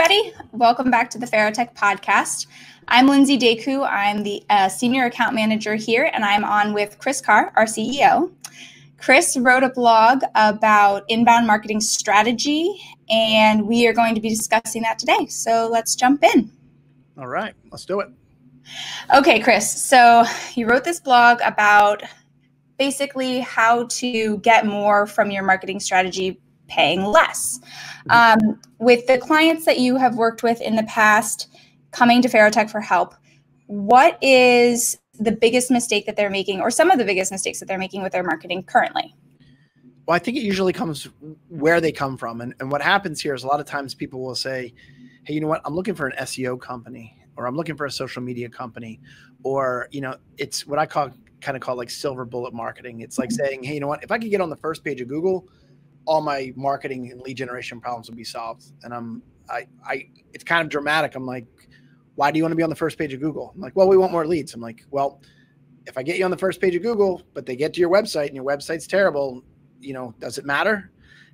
everybody. Welcome back to the Farotech podcast. I'm Lindsey Daku. I'm the Senior Account Manager here, and I'm on with Chris Carr, our CEO. Chris wrote a blog about inbound marketing strategy, and we are going to be discussing that today. So let's jump in. All right, let's do it. Okay, Chris. So you wrote this blog about basically how to get more from your marketing strategy paying less. With the clients that you have worked with in the past coming to Farotech for help, what is the biggest mistake that they're making, or some of the biggest mistakes that they're making with their marketing currently? Well, I think it usually comes where they come from. And what happens here is a lot of times people will say, hey, you know what? I'm looking for an SEO company, or I'm looking for a social media company, or, you know, it's what I kind of call like silver bullet marketing. It's like saying, hey, you know what? If I could get on the first page of Google, all my marketing and lead generation problems would be solved. And it's kind of dramatic. I'm like, why do you want to be on the first page of Google? I'm like, well, we want more leads. I'm like, well, if I get you on the first page of Google, but they get to your website and your website's terrible, you know, does it matter?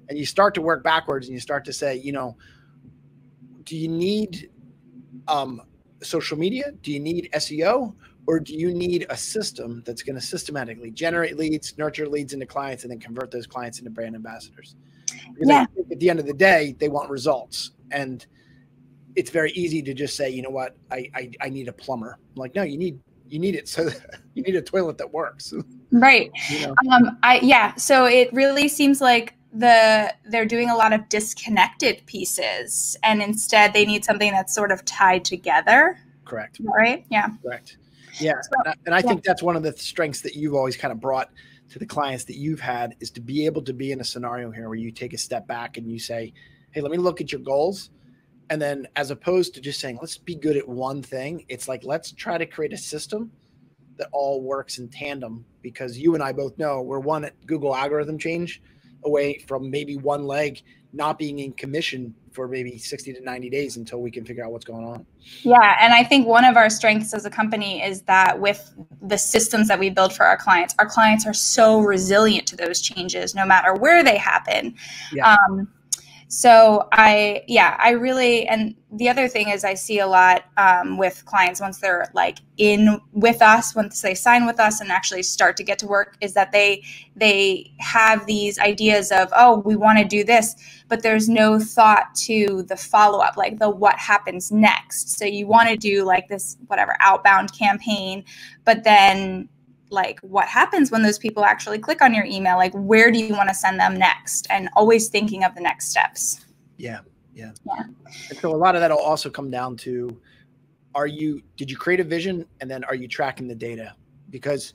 And you start to work backwards and you start to say, you know, do you need social media? Do you need SEO? Or do you need a system that's going to systematically generate leads, nurture leads into clients, and then convert those clients into brand ambassadors? Because I think at the end of the day, they want results. And it's very easy to just say, you know what, I need a plumber. I'm like, no, you need it. So you need a toilet that works. Right. You know? So it really seems like they're doing a lot of disconnected pieces, and instead they need something that's sort of tied together. Correct. Right. Yeah. Correct. Yeah. And I think that's one of the strengths that you've always kind of brought to the clients that you've had, is to be able to be in a scenario here where you take a step back and you say, hey, let me look at your goals. And then, as opposed to just saying, let's be good at one thing, it's like, let's try to create a system that all works in tandem, because you and I both know we're one at Google algorithm change away from maybe one leg not being in commission for maybe 60 to 90 days until we can figure out what's going on. Yeah. And I think one of our strengths as a company is that with the systems that we build for our clients are so resilient to those changes, no matter where they happen. Yeah. So I really, and the other thing is I see a lot with clients, once they're like in with us, once they sign with us and actually start to get to work, is that they have these ideas of, oh, we want to do this, but there's no thought to the follow-up, like the what happens next. So you want to do like this, whatever, outbound campaign, but then like what happens when those people actually click on your email? Like, where do you want to send them next? And always thinking of the next steps. Yeah. And so a lot of that will also come down to, did you create a vision, and then are you tracking the data? Because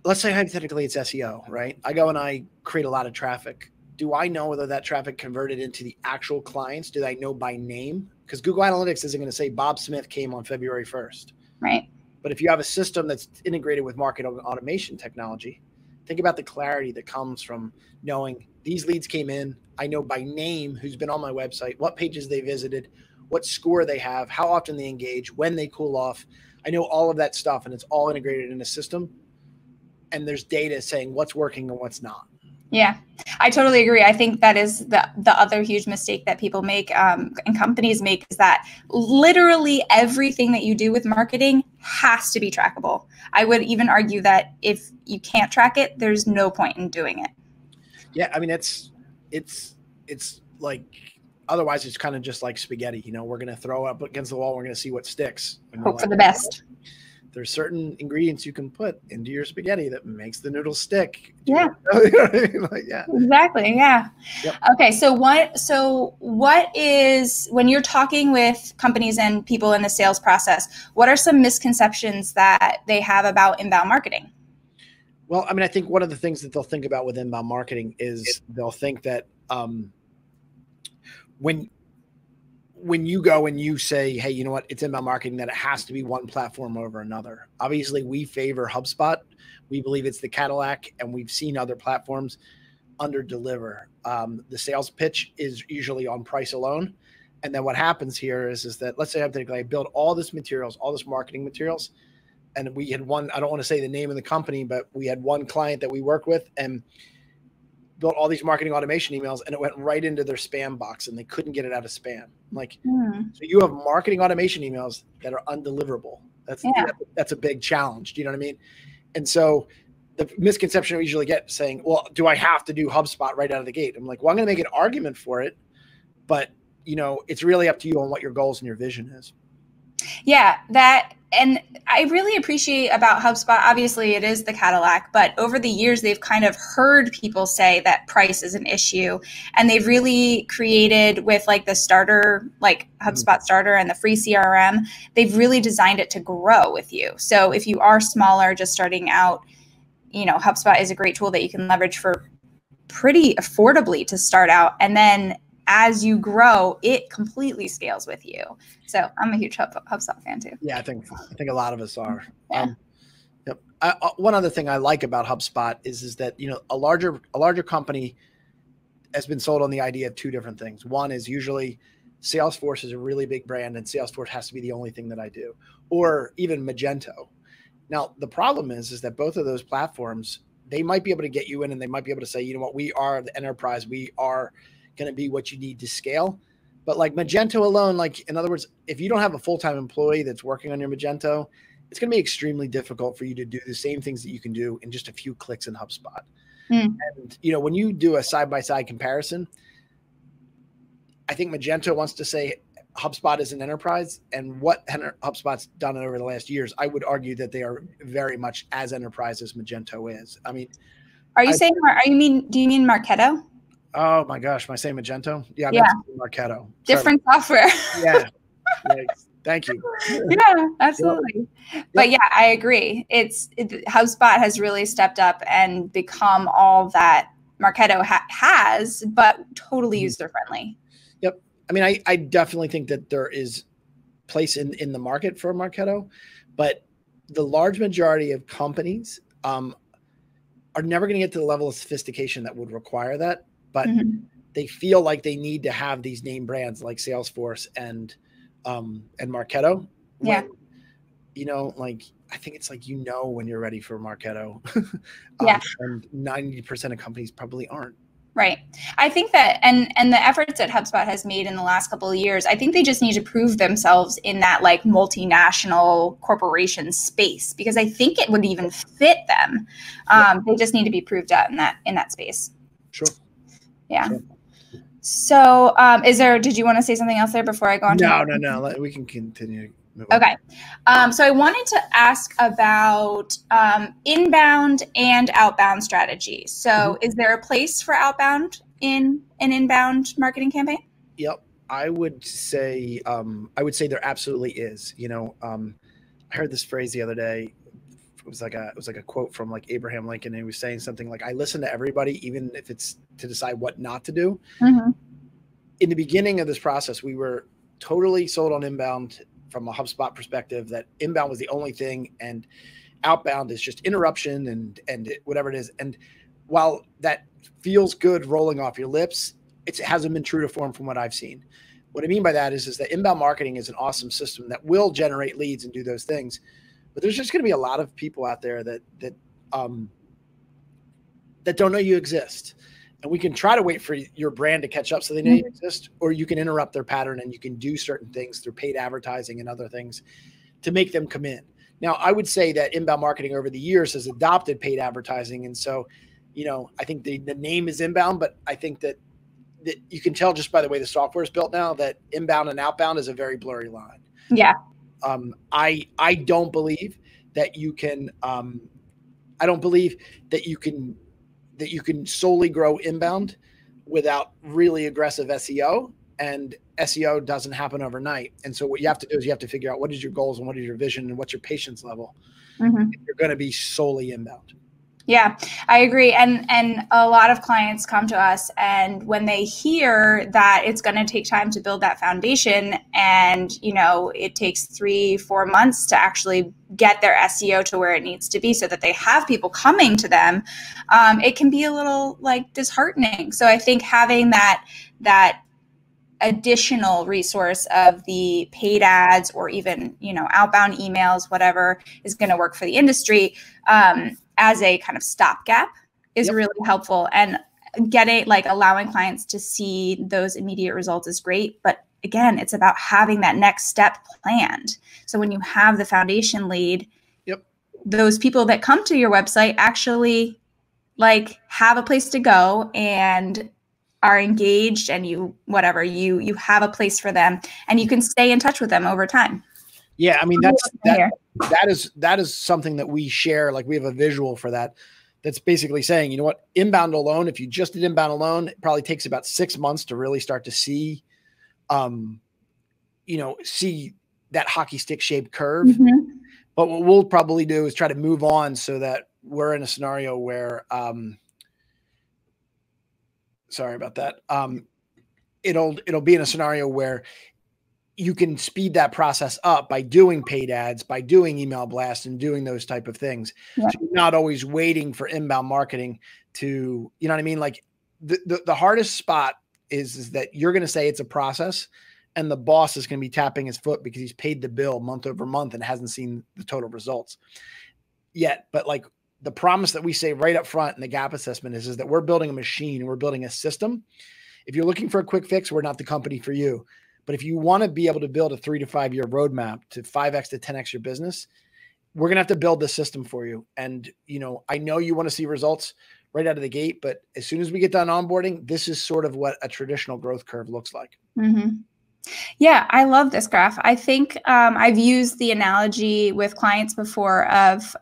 let's say hypothetically it's SEO, right? I go and I create a lot of traffic. Do I know whether that traffic converted into the actual clients? Do I know by name? Because Google Analytics isn't going to say Bob Smith came on February 1st. Right. But if you have a system that's integrated with marketing automation technology, think about the clarity that comes from knowing these leads came in. I know by name who's been on my website, what pages they visited, what score they have, how often they engage, when they cool off. I know all of that stuff, and it's all integrated in a system. And there's data saying what's working and what's not. Yeah, I totally agree. I think that is the other huge mistake that people make and companies make, is that literally everything that you do with marketing has to be trackable. I would even argue that if you can't track it, there's no point in doing it. Yeah, I mean, it's like, otherwise it's kind of just like spaghetti. You know, we're going to throw up against the wall. We're going to see what sticks. Hope for the best. There's certain ingredients you can put into your spaghetti that makes the noodles stick. Yeah. You know what I mean? Like, yeah. Exactly. Yeah. Yep. Okay. So what is, when you're talking with companies and people in the sales process, what are some misconceptions that they have about inbound marketing? Well, I mean, I think one of the things that they'll think about with inbound marketing is they'll think that when you go and you say, hey, you know what, it's inbound marketing, that it has to be one platform over another. Obviously, we favor HubSpot. We believe it's the Cadillac, and we've seen other platforms under deliver. The sales pitch is usually on price alone. And then what happens here is that, let's say I build all this materials, all this marketing materials, and we had one, I don't want to say the name of the company, but we had one client that we work with, and built all these marketing automation emails and it went right into their spam box and they couldn't get it out of spam. Like, so you have marketing automation emails that are undeliverable. That's a big challenge. Do you know what I mean? And so the misconception we usually get saying, well, do I have to do HubSpot right out of the gate? I'm like, well, I'm going to make an argument for it, but it's really up to you on what your goals and your vision is. Yeah, and I really appreciate about HubSpot, obviously it is the Cadillac, but over the years, they've kind of heard people say that price is an issue. And they've really created with like the starter, like HubSpot Starter and the free CRM, they've really designed it to grow with you. So if you are smaller, just starting out, HubSpot is a great tool that you can leverage for pretty affordably to start out. And then as you grow, it completely scales with you. So I'm a huge HubSpot fan too. Yeah, I think a lot of us are. Yeah. One other thing I like about HubSpot is that a larger company has been sold on the idea of two different things. One is usually Salesforce is a really big brand, and Salesforce has to be the only thing that I do, or even Magento. Now the problem is that both of those platforms, they might be able to get you in, and they might be able to say, you know what, we are the enterprise, we are going to be what you need to scale. But like Magento alone, like in other words, if you don't have a full-time employee that's working on your Magento, it's going to be extremely difficult for you to do the same things that you can do in just a few clicks in HubSpot. And, when you do a side-by-side comparison, I think Magento wants to say HubSpot is an enterprise, and what HubSpot's done over the last years, I would argue that they are very much as enterprise as Magento is. I mean, do you mean Marketo? Oh my gosh, am I saying Magento? Yeah, Marketo. Different software. Yeah. Thank you. Yeah, absolutely. Yep. But yeah, I agree. HubSpot has really stepped up and become all that Marketo has, but totally user friendly. Yep. I mean, I definitely think that there is place in the market for Marketo, but the large majority of companies are never going to get to the level of sophistication that would require that. But they feel like they need to have these name brands like Salesforce and Marketo. When, like I think it's like when you're ready for Marketo. And 90% of companies probably aren't. Right. I think that and the efforts that HubSpot has made in the last couple of years, I think they just need to prove themselves in that like multinational corporation space, because I think it would even fit them. They just need to be proved out in that space. Sure. Yeah. So did you want to say something else there before I go on? No. We can continue. Okay. So I wanted to ask about inbound and outbound strategy. So is there a place for outbound in an inbound marketing campaign? Yep. I would say there absolutely is. I heard this phrase the other day. It was like a quote from like Abraham Lincoln, and he was saying something like, I listen to everybody, even if it's to decide what not to do. In the beginning of this process, we were totally sold on inbound from a HubSpot perspective, that inbound was the only thing, and outbound is just interruption and whatever it is. And while that feels good rolling off your lips, it hasn't been true to form from what I've seen. What I mean by that is that inbound marketing is an awesome system that will generate leads and do those things. But there's just going to be a lot of people out there that don't know you exist. And we can try to wait for your brand to catch up so they know you exist, or you can interrupt their pattern and you can do certain things through paid advertising and other things to make them come in. Now, I would say that inbound marketing over the years has adopted paid advertising. And so, I think the name is inbound, but I think that you can tell just by the way the software is built now that inbound and outbound is a very blurry line. Yeah. I don't believe that you can. I don't believe that you can solely grow inbound without really aggressive SEO, and SEO doesn't happen overnight. And so what you have to do is you have to figure out what is your goals and what is your vision and what's your patience level. If you're going to be solely inbound. Yeah, I agree. And a lot of clients come to us, and when they hear that it's going to take time to build that foundation, and, it takes 3-4 months to actually get their SEO to where it needs to be so that they have people coming to them, it can be a little like disheartening. So I think having that additional resource of the paid ads, or even, outbound emails, whatever is going to work for the industry, as a kind of stopgap is really helpful. And getting, like, allowing clients to see those immediate results is great. But again, it's about having that next step planned. So when you have the foundation lead, Yep, those people that come to your website actually like have a place to go and are engaged, and you have a place for them, and you can stay in touch with them over time. Yeah, I mean, that is something that we share. Like, we have a visual for that. That's basically saying, you know what, inbound alone, if you just did inbound alone, it probably takes about 6 months to really start to see, see that hockey stick shaped curve. Mm-hmm. But what we'll probably do is try to move on so that we're in a scenario where, sorry about that. It'll be in a scenario where you can speed that process up by doing paid ads, by doing email blasts, and doing those type of things. Yeah. So you're not always waiting for inbound marketing to, you know what I mean? Like, the hardest spot is that you're going to say it's a process, and the boss is going to be tapping his foot because he's paid the bill month over month and hasn't seen the total results yet. But like, the promise that we say right up front in the GAAP assessment is that we're building a machine, we're building a system. If you're looking for a quick fix, we're not the company for you. But if you want to be able to build a 3 to 5 year roadmap to 5x to 10x your business, we're going to have to build the system for you. And, I know you want to see results right out of the gate, but as soon as we get done onboarding, this is sort of what a traditional growth curve looks like. Mm-hmm. Yeah, I love this graph. I think I've used the analogy with clients before of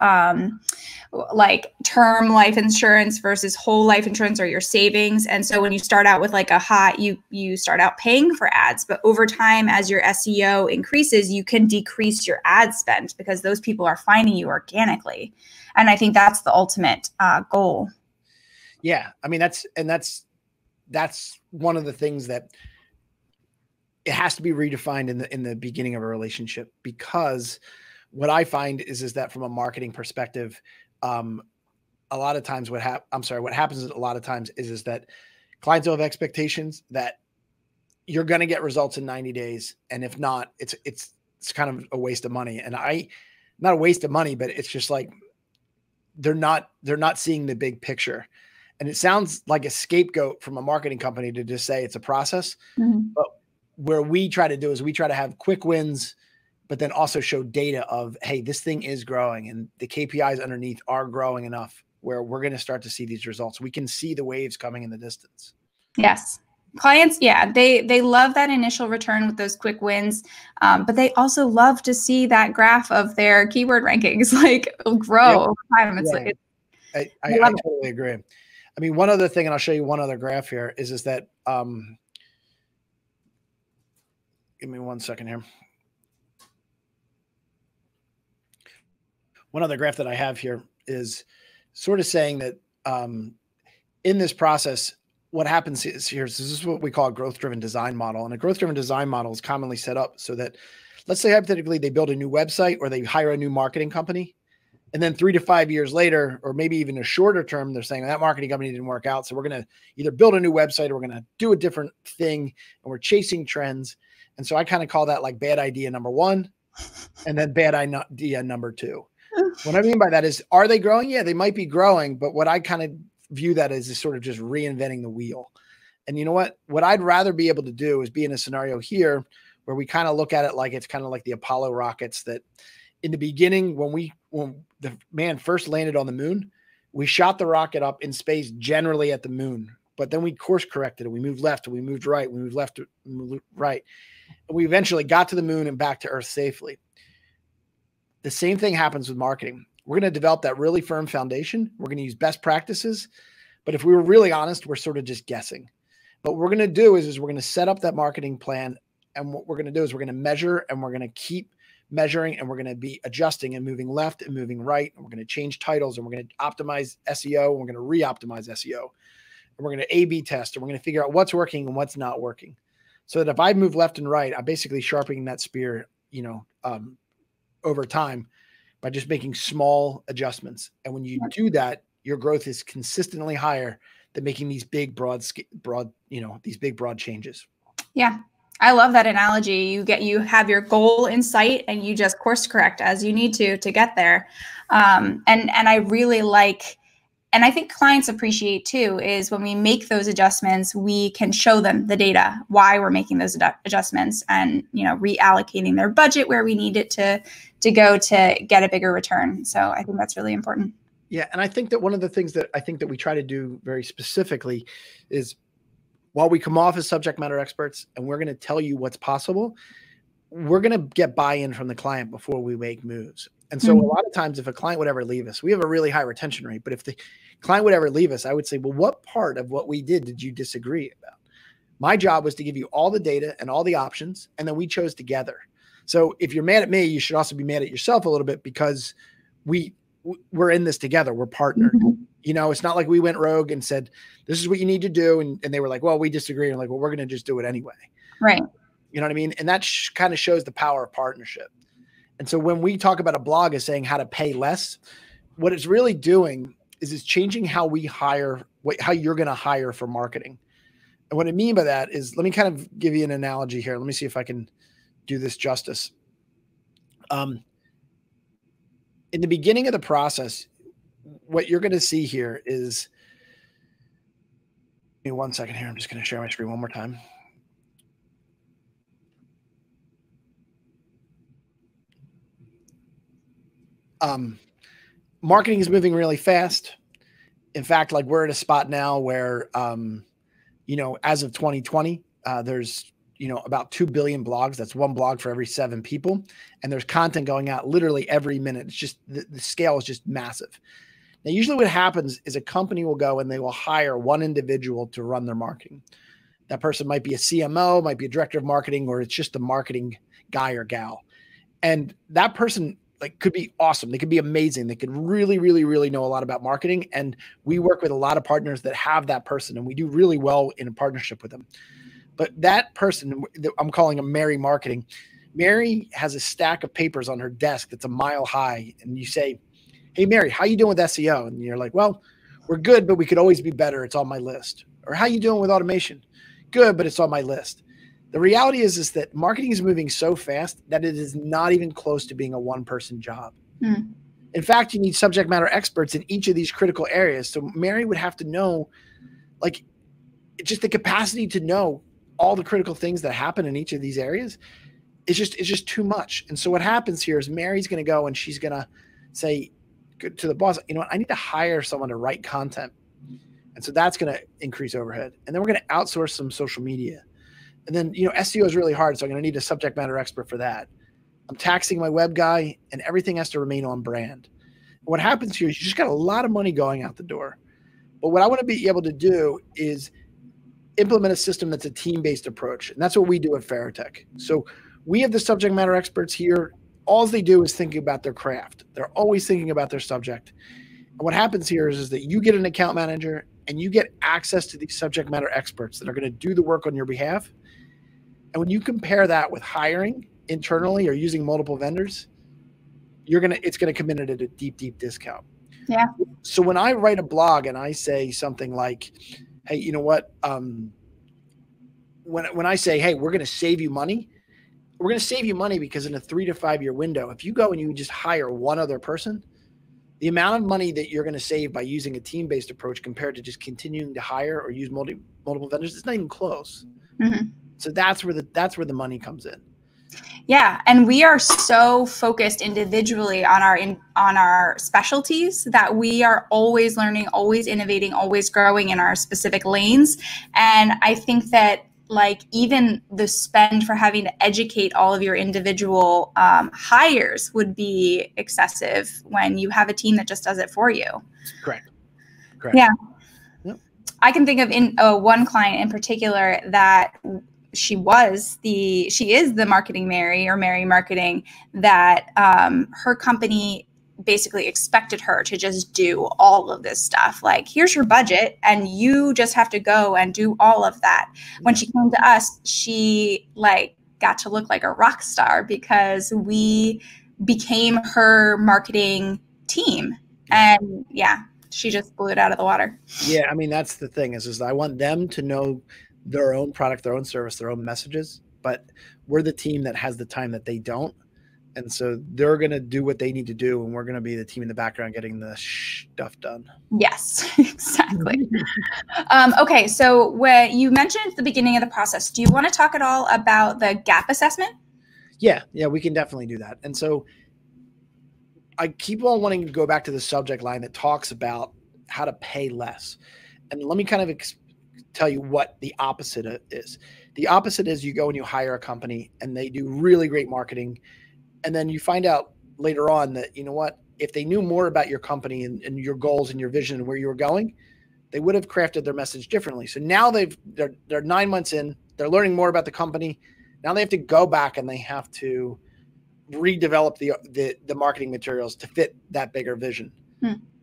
like term life insurance versus whole life insurance, or your savings. And so when you start out with like a hot, you start out paying for ads, but over time, as your SEO increases, you can decrease your ad spend because those people are finding you organically. And I think that's the ultimate goal. Yeah, I mean, that's one of the things that it has to be redefined in the beginning of a relationship, because what I find is that from a marketing perspective, a lot of times what happens a lot of times is that clients will have expectations that you're going to get results in 90 days. And if not, it's kind of a waste of money. And not a waste of money, but it's just like, they're not seeing the big picture. And it sounds like a scapegoat from a marketing company to just say it's a process. Mm-hmm. But where we try to do is we try to have quick wins, but then also show data of, hey, this thing is growing and the KPIs underneath are growing enough where we're going to start to see these results. We can see the waves coming in the distance. Yes. Clients, yeah, they love that initial return with those quick wins, but they also love to see that graph of their keyword rankings like grow over time. I totally agree. I mean, one other thing, and I'll show you one other graph here, is that give me 1 second here. One other graph that I have here is sort of saying that in this process, what happens is this is what we call a growth-driven design model. And a growth-driven design model is commonly set up so that, let's say hypothetically, they build a new website or they hire a new marketing company. And then 3 to 5 years later, or maybe even a shorter term, they're saying that marketing company didn't work out. So we're going to either build a new website or we're going to do a different thing, and we're chasing trends. And so I kind of call that like bad idea number 1 and then bad idea number 2. What I mean by that is, are they growing? Yeah, they might be growing. But what I kind of view that as is sort of just reinventing the wheel. And you know what? What I'd rather be able to do is be in a scenario here where we kind of look at it like it's kind of like the Apollo rockets, that in the beginning, when the man first landed on the moon, we shot the rocket up in space generally at the moon. But then we course corrected it. We moved left and we moved right. We moved left and moved right. And we eventually got to the moon and back to Earth safely. The same thing happens with marketing. We're going to develop that really firm foundation. We're going to use best practices. But if we were really honest, we're sort of just guessing. But what we're going to do is we're going to set up that marketing plan. And what we're going to do is we're going to measure, and we're going to keep measuring, and we're going to be adjusting and moving left and moving right. And we're going to change titles, and we're going to optimize SEO. And we're going to re-optimize SEO. And we're going to A/B test, and we're going to figure out what's working and what's not working. So that if I move left and right, I'm basically sharpening that spear, over time by just making small adjustments. And when you do that, your growth is consistently higher than making these big, broad changes. Yeah. I love that analogy. You have your goal in sight and you just course correct as you need to get there. And I really like I think clients appreciate too, is when we make those adjustments, we can show them the data, why we're making those adjustments, and, you know, reallocating their budget where we need it to go to get a bigger return. So I think that's really important. Yeah. And I think that one of the things that I think that we try to do very specifically is, while we come off as subject matter experts and we're going to tell you what's possible, we're going to get buy-in from the client before we make moves. And so a lot of times, if a client would ever leave us, we have a really high retention rate, but if the client would ever leave us, I would say, well, what part of what we did you disagree about? My job was to give you all the data and all the options, and then we chose together. So if you're mad at me, you should also be mad at yourself a little bit, because we're in this together. We're partnered. You know, it's not like we went rogue and said, this is what you need to do. And they were like, well, we disagree. And like, well, we're going to just do it anyway. Right. You know what I mean? And that kind of shows the power of partnership. And so when we talk about a blog as saying how to pay less, what it's really doing is it's changing how we hire, how you're going to hire for marketing. And what I mean by that is, let me kind of give you an analogy here. Let me see if I can do this justice. In the beginning of the process, what you're going to see here is, give me 1 second here. I'm just going to share my screen one more time. Marketing is moving really fast. In fact, like, we're at a spot now where, you know, as of 2020, there's, you know, about 2 billion blogs. That's one blog for every 7 people. And there's content going out literally every minute. It's just, the scale is just massive. Now, usually what happens is a company will go and they will hire one individual to run their marketing. That person might be a CMO, might be a director of marketing, or it's just a marketing guy or gal. And that person, like, could be awesome. They could be amazing. They could really, really, really know a lot about marketing. And we work with a lot of partners that have that person, and we do really well in a partnership with them. But that person, I'm calling him Mary Marketing. Mary has a stack of papers on her desk that's a mile high. And you say, hey, Mary, how you doing with SEO? And you're like, well, we're good, but we could always be better. It's on my list. Or how you doing with automation? Good, but it's on my list. The reality is that marketing is moving so fast that it is not even close to being a one-person job. In fact, you need subject matter experts in each of these critical areas. So Mary would have to know, like, just the capacity to know all the critical things that happen in each of these areas. It's just too much. And so what happens here is Mary's going to go and she's going to say to the boss, you know what, I need to hire someone to write content. And so that's going to increase overhead. And then we're going to outsource some social media. And then, you know, SEO is really hard, so I'm going to need a subject matter expert for that. I'm taxing my web guy, and everything has to remain on brand. And what happens here is you just got a lot of money going out the door. But what I want to be able to do is implement a system that's a team-based approach. And that's what we do at Farotech. So we have the subject matter experts here. All they do is thinking about their craft. They're always thinking about their subject. And what happens here is that you get an account manager and you get access to these subject matter experts that are going to do the work on your behalf. And when you compare that with hiring internally or using multiple vendors, it's going to come in at a deep, deep discount. Yeah. So when I write a blog and I say something like, hey, you know what? When I say, hey, we're going to save you money, we're going to save you money because in a 3 to 5 year window, if you go and you just hire one other person, the amount of money that you're going to save by using a team-based approach compared to just continuing to hire or use multiple vendors, it's not even close. So that's where the money comes in. Yeah, and we are so focused individually on our specialties that we are always learning, always innovating, always growing in our specific lanes. And I think that, like, even the spend for having to educate all of your individual hires would be excessive when you have a team that just does it for you. Correct. Yeah. Yep. I can think of one client in particular that she is the marketing Mary, or Mary Marketing, that her company basically expected her to just do all of this stuff. Like, here's your budget and you just have to go and do all of that. When she came to us, she got to look like a rock star because we became her marketing team. And she just blew it out of the water. Yeah. I mean, that's the thing is I want them to know their own product, their own service, their own messages, but we're the team that has the time that they don't. And so they're going to do what they need to do, and we're going to be the team in the background getting the stuff done. Yes, exactly. Okay, so when you mentioned at the beginning of the process, do you want to talk at all about the GAAP assessment? Yeah, we can definitely do that. And so I keep on wanting to go back to the subject line that talks about how to pay less. And let me kind of tell you what the opposite is. The opposite is you go and you hire a company and they do really great marketing. And then you find out later on that, you know what, if they knew more about your company and your goals and your vision and where you were going, they would have crafted their message differently. So now they're 9 months in, they're learning more about the company. Now they have to go back and they have to redevelop the marketing materials to fit that bigger vision.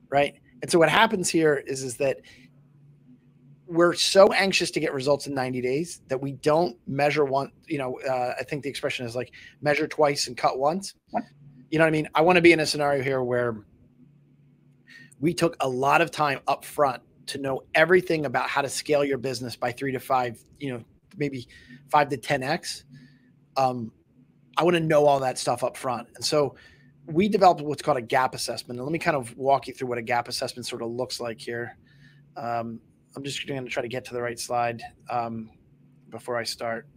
Right. And so what happens here is that we're so anxious to get results in 90 days that we don't measure one, I think the expression is like measure twice and cut once. You know what I mean? I want to be in a scenario here where we took a lot of time up front to know everything about how to scale your business by 3 to 5, maybe 5 to 10x. I want to know all that stuff up front. And so we developed what's called a GAAP assessment. And let me kind of walk you through what a GAAP assessment sort of looks like here. I'm just going to try to get to the right slide before I start.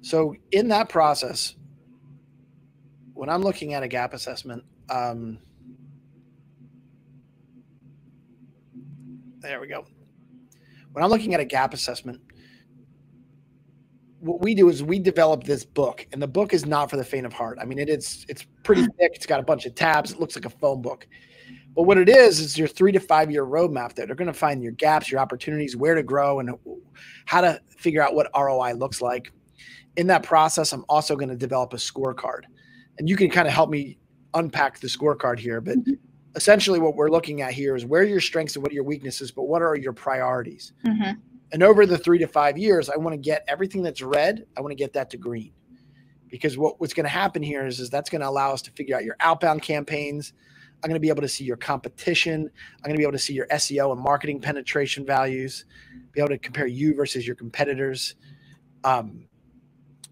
So in that process, when I'm looking at a GAAP assessment, there we go. When I'm looking at a GAAP assessment, what we do is we develop this book, and the book is not for the faint of heart. I mean, it's pretty thick. It's got a bunch of tabs. It looks like a phone book. But what it is your 3 to 5 year roadmap that they're going to find your gaps, your opportunities, where to grow, and how to figure out what ROI looks like. In that process, I'm also going to develop a scorecard. And you can kind of help me unpack the scorecard here. But essentially what we're looking at here is where are your strengths and what are your weaknesses, but what are your priorities? And over the 3 to 5 years, I want to get everything that's red, I want to get that to green. Because what's going to happen here is that's going to allow us to figure out your outbound campaigns. I'm going to be able to see your competition. I'm going to be able to see your SEO and marketing penetration values, be able to compare you versus your competitors. I'm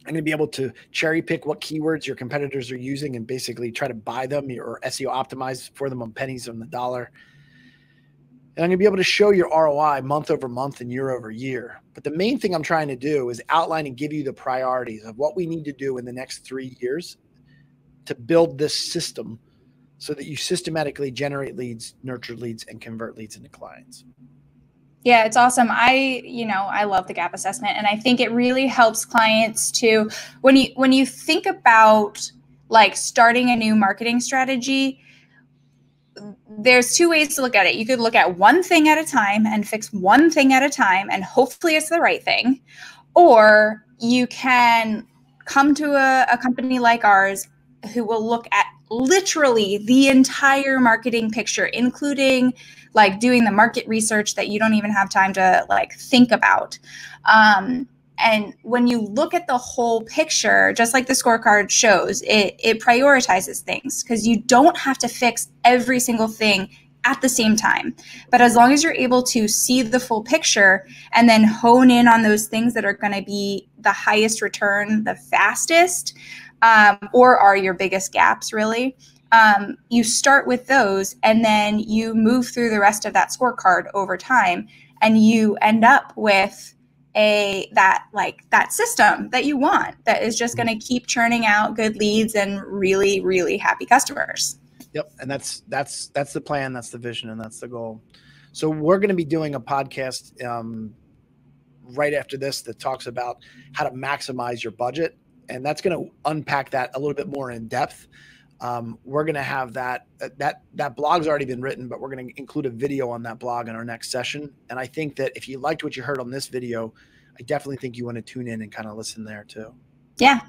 going to be able to cherry pick what keywords your competitors are using and basically try to buy them or SEO optimize for them on pennies on the dollar. And I'm going to be able to show your ROI month over month and year over year. But the main thing I'm trying to do is outline and give you the priorities of what we need to do in the next 3 years to build this system so that you systematically generate leads, nurture leads, and convert leads into clients. Yeah, it's awesome. I love the GAAP assessment, and I think it really helps clients to, when you think about like starting a new marketing strategy, there's 2 ways to look at it. You could look at one thing at a time and fix one thing at a time, and hopefully it's the right thing. Or you can come to a company like ours who will look at literally the entire marketing picture, including like doing the market research that you don't even have time to like think about. And when you look at the whole picture, just like the scorecard shows, it prioritizes things because you don't have to fix every single thing at the same time. But as long as you're able to see the full picture and then hone in on those things that are going to be the highest return, the fastest, or are your biggest gaps really, you start with those and then you move through the rest of that scorecard over time, and you end up with that system that you want that is just going to keep churning out good leads and really, really happy customers. Yep. And that's the plan. That's the vision. And that's the goal. So we're going to be doing a podcast right after this that talks about how to maximize your budget. And that's going to unpack that a little bit more in depth. We're going to have that blog's already been written, but we're going to include a video on that blog in our next session. And I think that if you liked what you heard on this video, I definitely think you want to tune in and kind of listen there too. Yeah.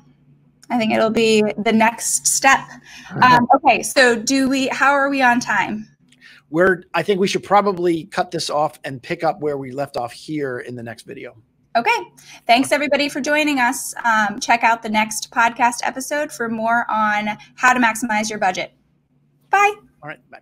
I think it'll be the next step. Okay. So how are we on time? I think we should probably cut this off and pick up where we left off here in the next video. Okay. Thanks everybody for joining us. Check out the next podcast episode for more on how to maximize your budget. Bye. All right. Bye.